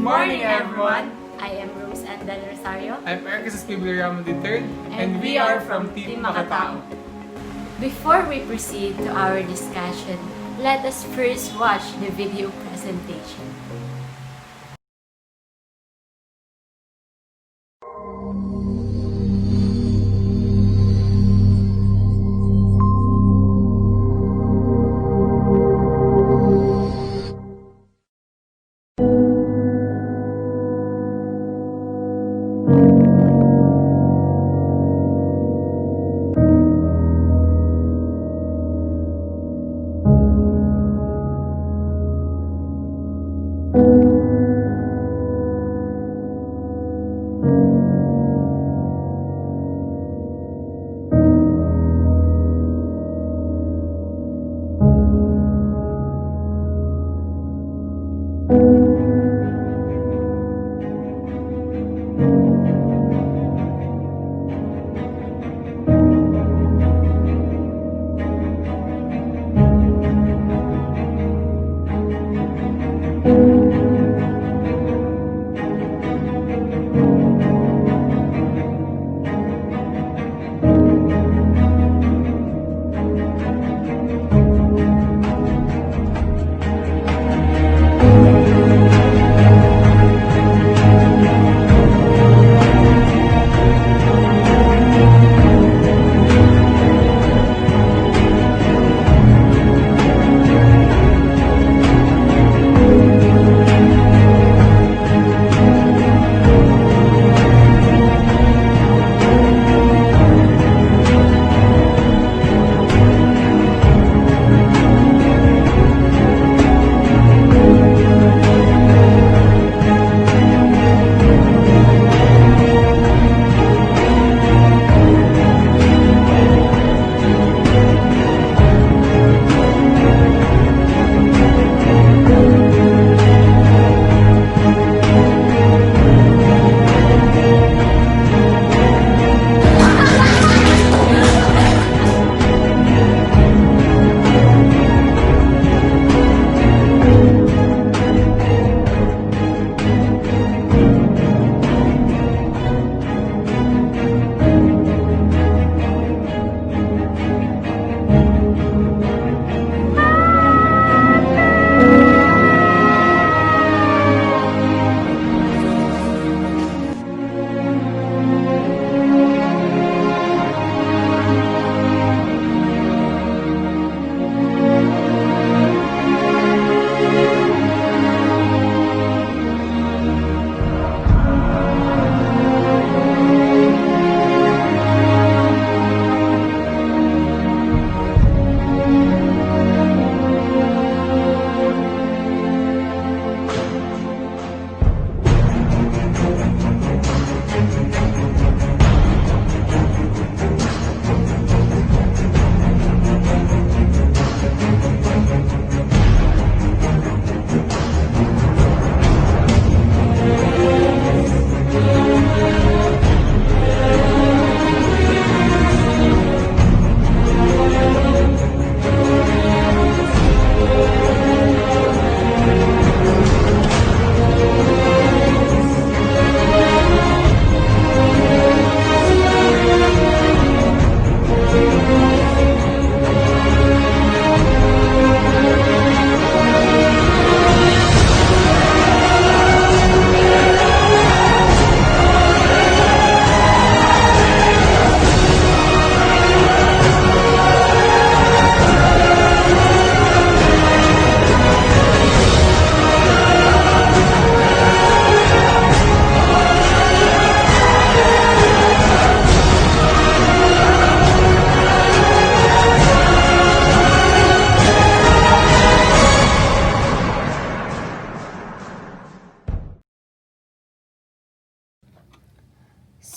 morning, everyone! I am Rose and then Rosario. I'm Villarama III, and we are from Team MAKATAO. Before we proceed to our discussion, let us first watch the video presentation.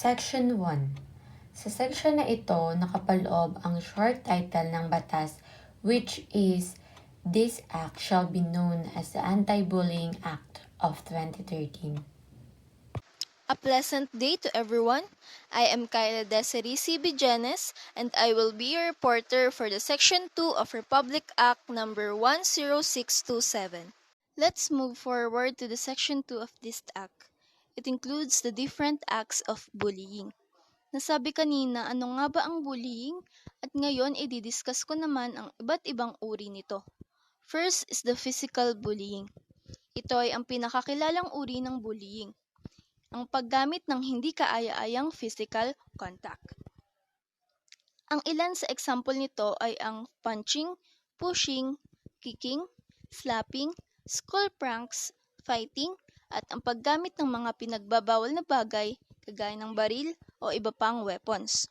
Section 1. Sa section na ito, nakapaloob ang short title ng batas which is This Act Shall Be Known as the Anti-Bullying Act of 2013. A pleasant day to everyone. I am Kyla Desiree Bedienes and I will be your reporter for the Section 2 of Republic Act number 10627. Let's move forward to the section 2 of this act. It includes the different acts of bullying. Nasabi kanina ano nga ba ang bullying at ngayon i-discuss ko naman ang iba't ibang uri nito. First is the physical bullying. Ito ay ang pinakakilalang uri ng bullying, ang paggamit ng hindi kaaya-ayang physical contact. Ang ilan sa example nito ay ang punching, pushing, kicking, slapping, school pranks, fighting, at ang paggamit ng mga pinagbabawal na bagay kagaya ng baril o iba pang weapons.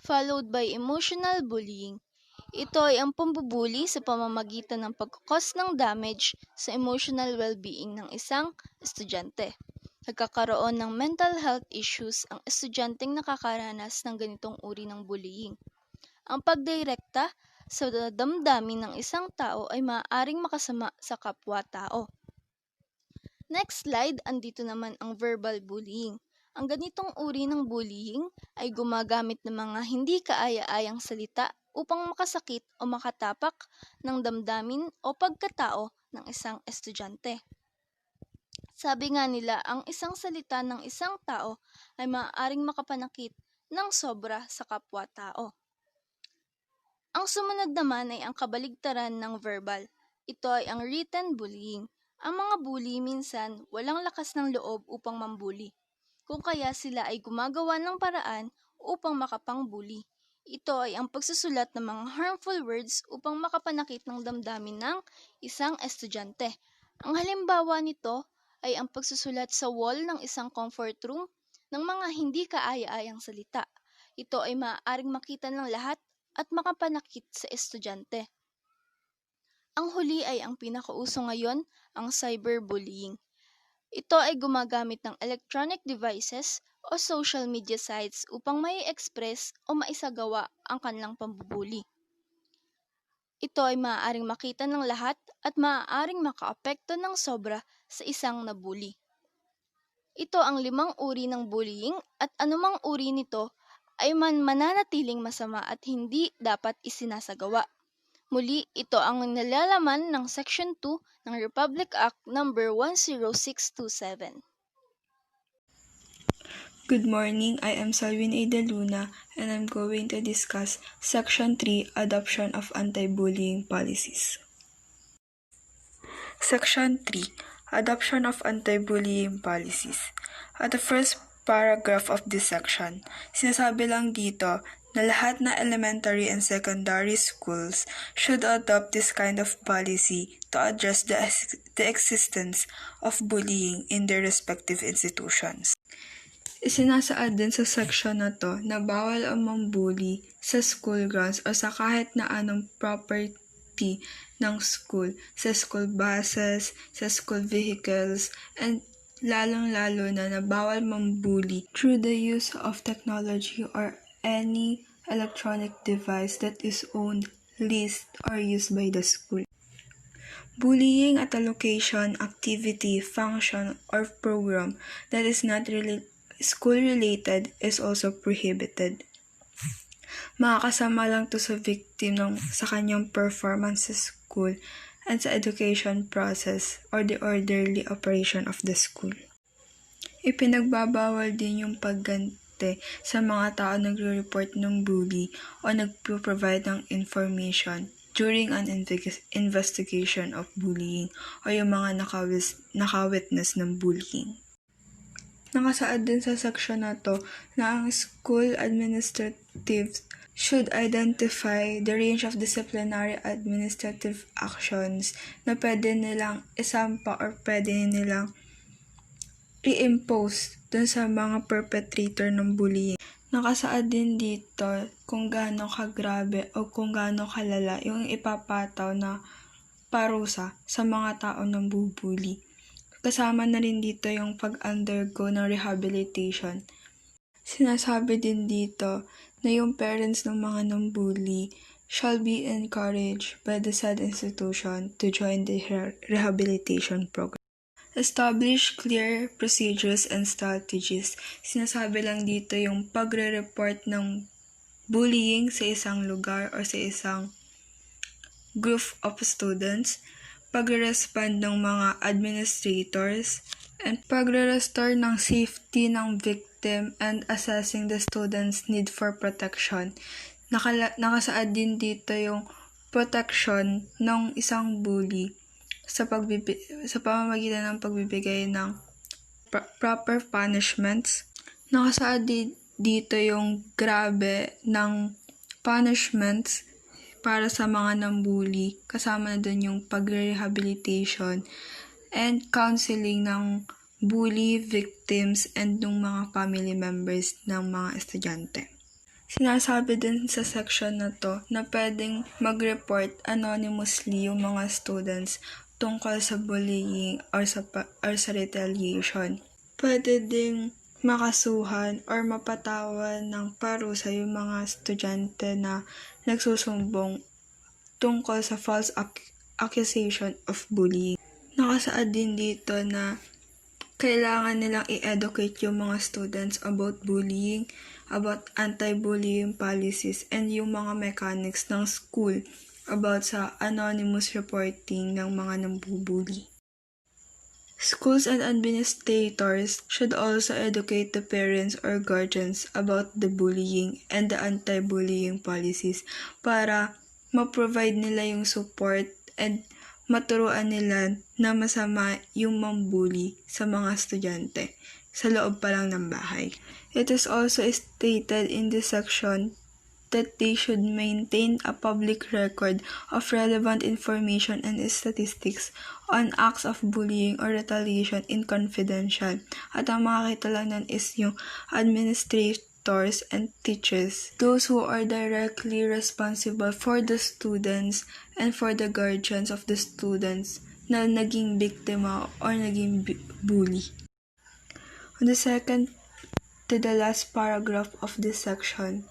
Followed by emotional bullying. Ito ay ang pambubuli sa pamamagitan ng pagkakos ng damage sa emotional well-being ng isang estudyante. Nagkakaroon ng mental health issues ang estudyanteng nakakaranas ng ganitong uri ng bullying. Ang pagdirekta sa damdamin ng isang tao ay maaaring makasama sa kapwa-tao. Next slide, andito naman ang verbal bullying. Ang ganitong uri ng bullying ay gumagamit ng mga hindi kaaya-ayang salita upang makasakit o makatapak ng damdamin o pagkatao ng isang estudyante. Sabi nga nila, ang isang salita ng isang tao ay maaaring makapanakit ng sobra sa kapwa-tao. Ang sumunod naman ay ang kabaligtaran ng verbal. Ito ay ang written bullying. Ang mga bully minsan walang lakas ng loob upang mambuli, kung kaya sila ay gumagawa ng paraan upang makapangbuli. Ito ay ang pagsusulat ng mga harmful words upang makapanakit ng damdamin ng isang estudyante. Ang halimbawa nito ay ang pagsusulat sa wall ng isang comfort room ng mga hindi kaaya-ayang salita. Ito ay maaaring makita ng lahat at makapanakit sa estudyante. Ang huli ay ang pinakauso ngayon, ang cyberbullying. Ito ay gumagamit ng electronic devices o social media sites upang mai-express o maisagawa ang kanilang pambubuli. Ito ay maaaring makita ng lahat at maaaring makaapekto ng sobra sa isang nabully. Ito ang 5 uri ng bullying at anumang uri nito ay mananatiling masama at hindi dapat isinasagawa. Muli, ito ang nilalaman ng Section 2 ng Republic Act No. 10627. Good morning, I am Selwyn De Luna and I'm going to discuss Section 3, Adoption of Anti-Bullying Policies. Section 3, Adoption of Anti-Bullying Policies. At the first paragraph of this section, sinasabi lang dito na lahat na elementary and secondary schools should adopt this kind of policy to address the existence of bullying in their respective institutions. Isinasaad din sa section na to na bawal ang mambully sa school grounds o sa kahit na anong property ng school, sa school buses, sa school vehicles, and lalong-lalo na bawal mambully through the use of technology or any electronic device that is owned, leased, or used by the school. Bullying at a location, activity, function, or program that is not school-related is also prohibited. Makakasama lang to sa victim sa kanyang performance sa school and sa education process or the orderly operation of the school. Ipinagbabawal din yung pagganti sa mga tao nagre-report ng bully o nagpo-provide ng information during an investigation of bullying o yung mga nakawitness ng bullying. Nakasaad din sa section na to na ang school administratives should identify the range of disciplinary administrative actions na pwede nilang isampa or pwede nilang i-impose dun sa mga perpetrator ng bullying. Nakasaad din dito kung gaano kagrabe o kung gaano kalala yung ipapataw na parusa sa mga tao ng bubuli. Kasama na rin dito yung pag-undergo ng rehabilitation. Sinasabi din dito na yung parents ng mga nambully shall be encouraged by the said institution to join the rehabilitation program. Establish clear procedures and strategies. Sinasabi lang dito yung pagre-report ng bullying sa isang lugar o sa isang group of students. pagre-respond ng mga administrators, and pagre-restore ng safety ng victim and assessing the student's need for protection. Nakasaad din dito yung protection ng isang bully sa pamamagitan ng pagbibigay ng proper punishments. Nakasaad dito yung grabe ng punishments para sa mga nambully, kasama na dun yung pagre-rehabilitation and counseling ng bully victims and ng mga family members ng mga estudyante. Sinasabi din sa section na to na pwedeng mag-report anonymously yung mga students tungkol sa bullying or sa retaliation. Pwede ding makasuhan or mapatawan ng parusa yung mga estudyante na nagsusumbong tungkol sa false accusation of bullying. Nakasaad din dito na kailangan nilang i-educate yung mga students about bullying, about anti-bullying policies, and yung mga mechanics ng school about sa anonymous reporting ng mga nambubully. Schools and administrators should also educate the parents or guardians about the bullying and the anti-bullying policies para ma-provide nila yung support and maturuan nila na masama yung mambully sa mga estudyante sa loob pa lang ng bahay. It is also stated in this section that they should maintain a public record of relevant information and statistics on acts of bullying or retaliation in confidential. At ang makakita lang nun is yung administrators and teachers, those who are directly responsible for the students and for the guardians of the students na naging biktima or naging bully. On the second to the last paragraph of this section,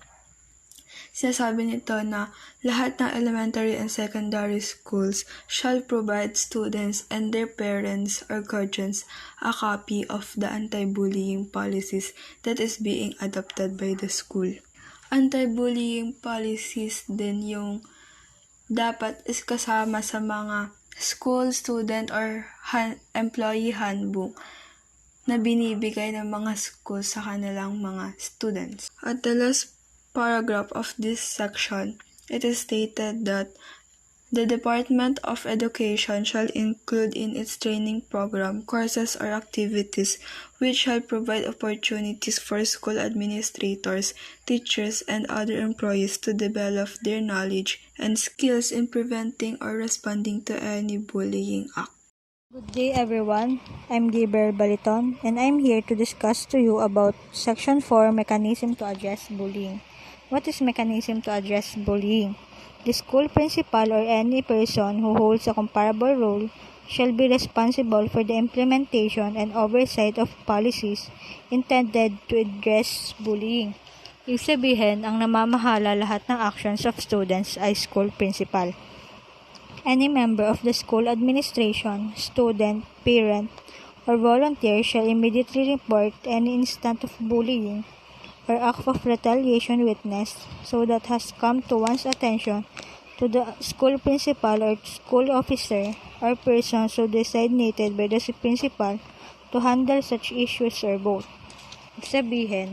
sinasabi nito na lahat ng elementary and secondary schools shall provide students and their parents or guardians a copy of the anti-bullying policies that is being adopted by the school. Anti-bullying policies din yung dapat is kasama sa mga school, student, or employee handbook na binibigay ng mga school sa kanilang mga students. At the last paragraph of this section, it is stated that the Department of Education shall include in its training program courses or activities which shall provide opportunities for school administrators, teachers, and other employees to develop their knowledge and skills in preventing or responding to any bullying act. Good day everyone, I'm Gabrielle Baliton and I'm here to discuss to you about Section 4, Mechanism to Address Bullying. What is mechanism to address bullying? The school principal or any person who holds a comparable role shall be responsible for the implementation and oversight of policies intended to address bullying. Ibig sabihin, ang namamahala lahat ng actions of students ay school principal. Any member of the school administration, student, parent, or volunteer shall immediately report any instance of bullying or act of retaliation witnessed so that has come to one's attention to the school principal or school officer or person so designated by the principal to handle such issues or both. Ibig sabihin,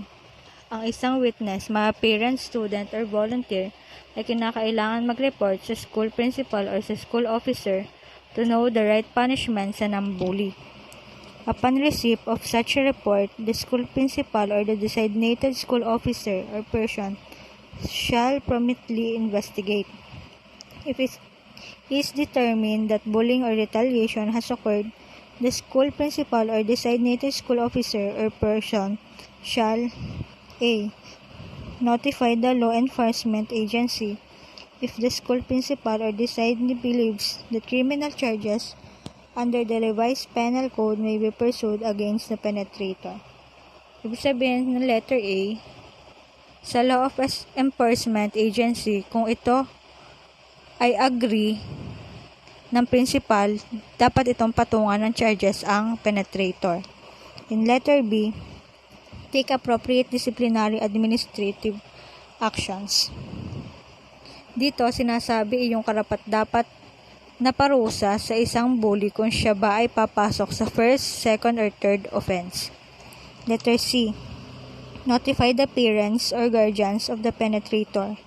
ang isang witness, mga parent, student, or volunteer ay kinakailangan mag-report sa school principal or sa school officer to know the right punishment sa nambully. Upon receipt of such a report, the school principal or the designated school officer or person shall promptly investigate. If it is determined that bullying or retaliation has occurred, the school principal or designated school officer or person shall A. Notify the law enforcement agency if the school principal or designee believes that criminal charges under the revised penal code may be pursued against the penetrator. Ibig sabihin ng letter A, sa law of enforcement agency, kung ito ay agree ng principal, dapat itong patungan ng charges ang penetrator. In letter B, take appropriate disciplinary administrative actions. Dito, sinasabi yung karapat-dapat na parusa sa isang bully kung siya ba ay papasok sa first, second, or third offense. Letter C. Notify the parents or guardians of the penetrator.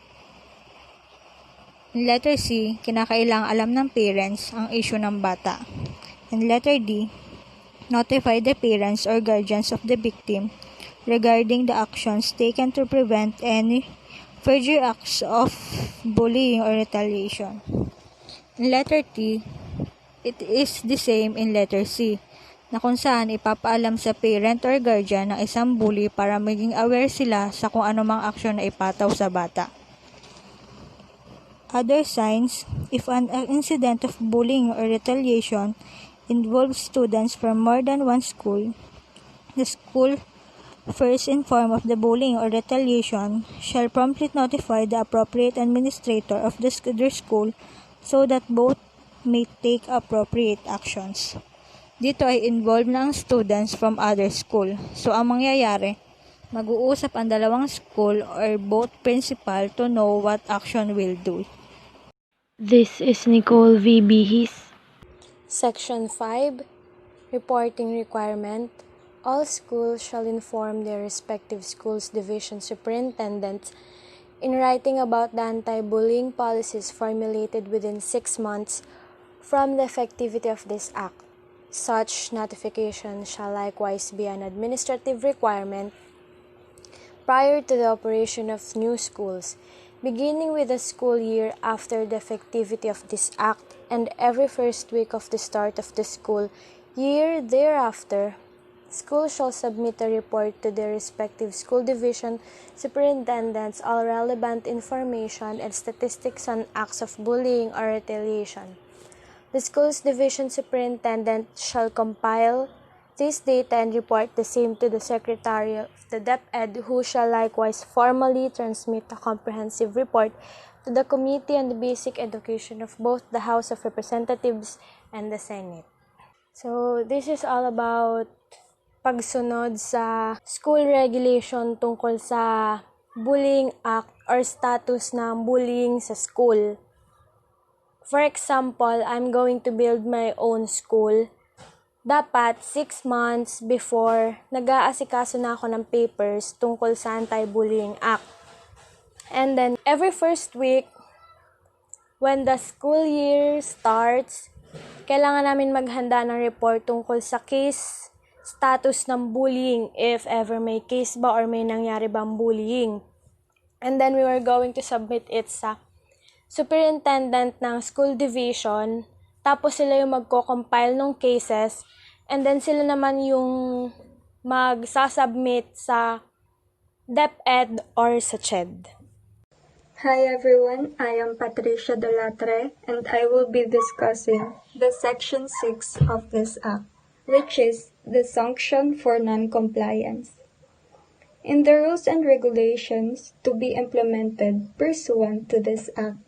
In letter C, kinakailangang alam ng parents ang issue ng bata. In letter D, notify the parents or guardians of the victim regarding the actions taken to prevent any further acts of bullying or retaliation. In letter T, it is the same in letter C, na kung saan ipapaalam sa parent or guardian ng isang bully para maging aware sila sa kung anumang aksyon na ipataw sa bata. Other signs: if an incident of bullying or retaliation involves students from more than one school, the school first informed of the bullying or retaliation shall promptly notify the appropriate administrator of their school so that both may take appropriate actions. Dito ay involved na ang students from other school. So, ang mangyayari, mag-uusap ang dalawang school or both principal to know what action will do. This is Nicolle Bihis. Section 5, Reporting Requirement. All schools shall inform their respective schools' division superintendents in writing about the anti-bullying policies formulated within 6 months from the effectivity of this act. Such notification shall likewise be an administrative requirement prior to the operation of new schools, beginning with the school year after the effectivity of this act and every first week of the start of the school year thereafter. Schools shall submit a report to their respective school division superintendents all relevant information and statistics on acts of bullying or retaliation. The school's division superintendent shall compile this data and report the same to the Secretary of the DepEd, who shall likewise formally transmit a comprehensive report to the Committee on the Basic Education of both the House of Representatives and the Senate. So, this is all about pagsunod sa school regulation tungkol sa Bullying Act or status ng bullying sa school. For example, I'm going to build my own school. Dapat 6 months before, nag-aasikaso na ako ng papers tungkol sa Anti-Bullying Act. And then, every first week, when the school year starts, kailangan namin maghanda ng report tungkol sa case status ng bullying, if ever may case ba or may nangyari bang bullying. And then, we were going to submit it sa superintendent ng school division, tapos sila yung magko-compile ng cases, and then sila naman yung magsasubmit sa DepEd or sa CHED. Hi everyone, I am Patricia Dulatre and I will be discussing the Section 6 of this Act, which is the sanction for non-compliance. In the rules and regulations to be implemented pursuant to this Act,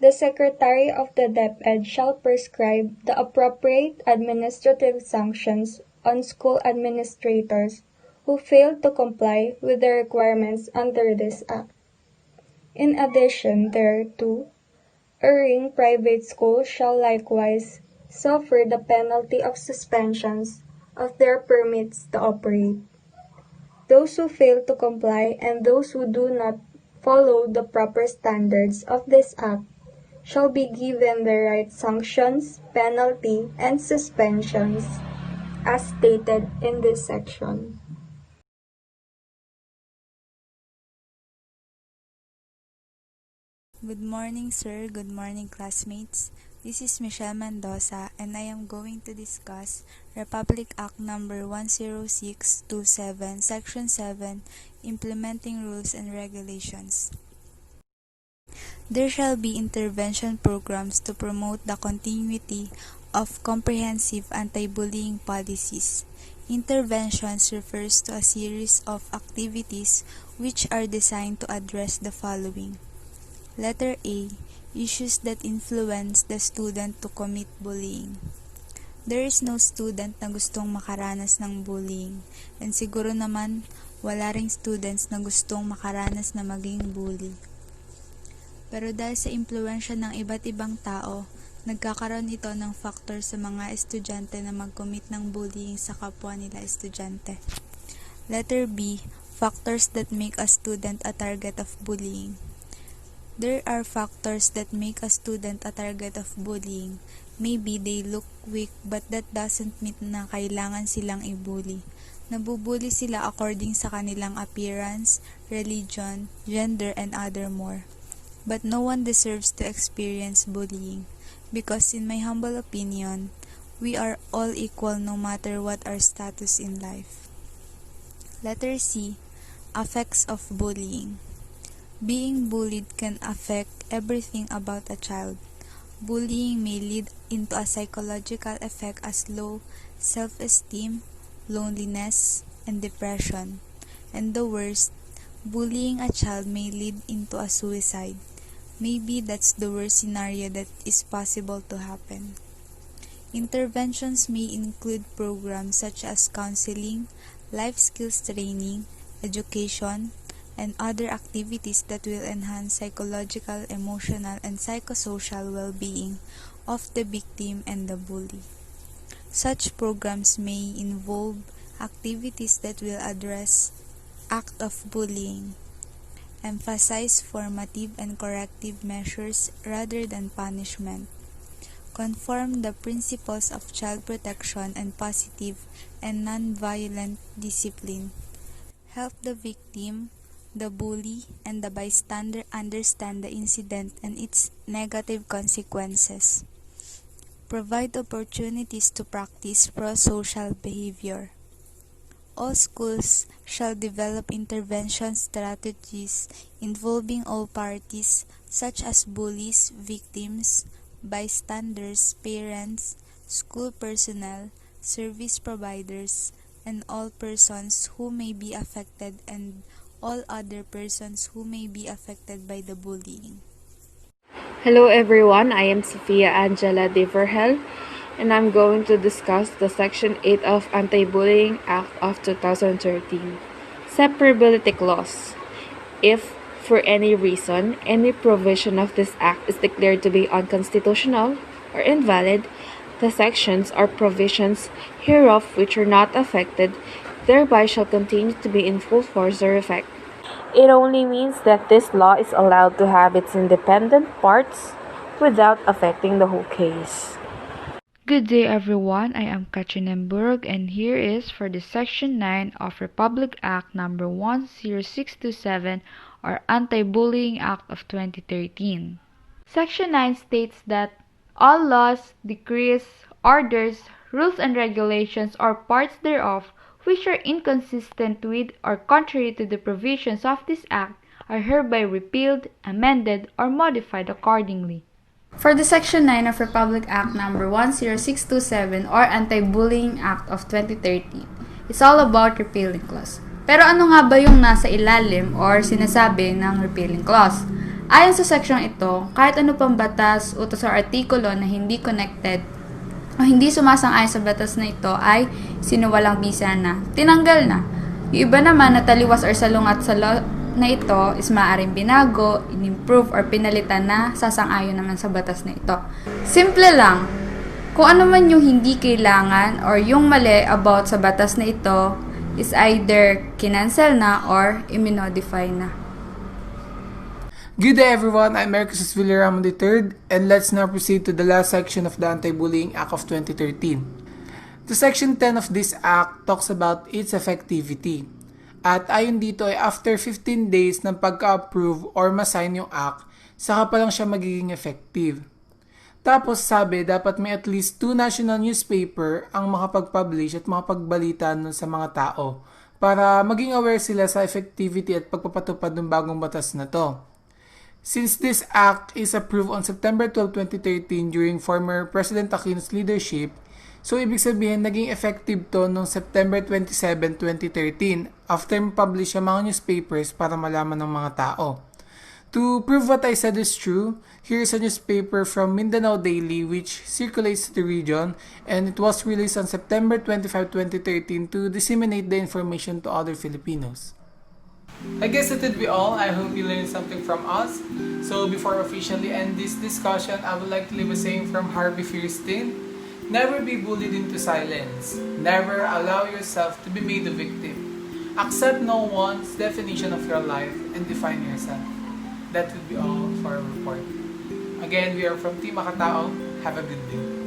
the Secretary of the DepEd shall prescribe the appropriate administrative sanctions on school administrators who fail to comply with the requirements under this Act. In addition thereto, erring private schools shall likewise suffer the penalty of suspensions of their permits to operate. Those who fail to comply and those who do not follow the proper standards of this Act shall be given the right sanctions, penalty, and suspensions as stated in this section. Good morning, sir. Good morning, classmates. This is Michelle Mendoza, and I am going to discuss Republic Act Number 10627, Section 7, Implementing Rules and Regulations. There shall be intervention programs to promote the continuity of comprehensive anti-bullying policies. Interventions refers to a series of activities which are designed to address the following. Letter A. Issues that influence the student to commit bullying. There is no student na gustong makaranas ng bullying, and siguro naman wala ring students na gustong makaranas na maging bully. Pero dahil sa impluwensya ng iba't ibang tao Nagkakaroon ito ng factor sa mga estudyante na mag-commit ng bullying sa kapwa nila estudyante. Letter B. Factors that make a student a target of bullying. There are factors that make a student a target of bullying. Maybe they look weak but that doesn't mean na kailangan silang i-bully. Nabubully sila according sa kanilang appearance, religion, gender, and other more. But no one deserves to experience bullying. Because in my humble opinion, we are all equal no matter what our status in life. Letter C. Effects of bullying. Being bullied can affect everything about a child. Bullying may lead into a psychological effect as low self-esteem, loneliness, and depression. And the worst, bullying a child may lead into a suicide. Maybe that's the worst scenario that is possible to happen. Interventions may include programs such as counseling, life skills training, education, and other activities that will enhance psychological, emotional, and psychosocial well-being of the victim and the bully. Such programs may involve activities that will address act of bullying, emphasize formative and corrective measures rather than punishment, conform the principles of child protection and positive and non-violent discipline, help the victim, the bully, and the bystander understand the incident and its negative consequences, provide opportunities to practice pro-social behavior. All schools shall develop intervention strategies involving all parties such as bullies, victims, bystanders, parents, school personnel, service providers, and all persons who may be affected and all other persons who may be affected by the bullying. Hello everyone, I am Sofia Vergel, and I'm going to discuss the Section 8 of Anti-Bullying Act of 2013, Separability Clause. If, for any reason, any provision of this act is declared to be unconstitutional or invalid, the sections or provisions hereof which are not affected thereby shall continue to be in full force or effect. It only means that this law is allowed to have its independent parts without affecting the whole case. Good day everyone, I am Kathryne Burog and here is for the Section 9 of Republic Act No. 10627 or Anti-Bullying Act of 2013. Section 9 states that all laws, decrees, orders, rules and regulations or parts thereof which are inconsistent with or contrary to the provisions of this act are hereby repealed, amended, or modified accordingly. For the Section 9 of Republic Act No. 10627 or Anti-Bullying Act of 2013, it's all about repealing clause. Pero ano nga ba yung nasa ilalim or sinasabi ng repealing clause? Ayon sa seksyon ito, kahit ano pang batas, utos o artikulo na hindi connected o hindi sumasang-ayon sa batas na ito ay sinuwalang bisa na, tinanggal na. Yung iba naman na taliwas or salungat sa law na ito is maaaring binago, in-improve, or pinalitan na sasang-ayon naman sa batas na ito. Simple lang. Kung ano man yung hindi kailangan or yung mali about sa batas na ito is either kinancel na or iminodify na. Good day everyone, I'm Marcus Villarama III, and let's now proceed to the last section of the Anti-Bullying Act of 2013. The Section 10 of this Act talks about its effectivity. At ayon dito ay after 15 days ng pagka-approve or ma-sign yung act, saka pa lang siya magiging effective. Tapos sabi, dapat may at least 2 national newspaper ang makapag-publish at makapagbalita nun sa mga tao para maging aware sila sa effectivity at pagpapatupad ng bagong batas na to. Since this act is approved on September 12, 2013 during former President Aquino's leadership, so ibig sabihin naging effective to noong September 27, 2013 after ma-publish ang mga newspapers para malaman ng mga tao. To prove what I said is true, here is a newspaper from Mindanao Daily which circulates to the region and it was released on September 25, 2013 to disseminate the information to other Filipinos. I guess that would be all. I hope you learned something from us. So before officially end this discussion, I would like to leave a saying from Harvey Fierstein. Never be bullied into silence. Never allow yourself to be made a victim. Accept no one's definition of your life and define yourself. That would be all for our report. Again, we are from Team MAKATAO. Have a good day.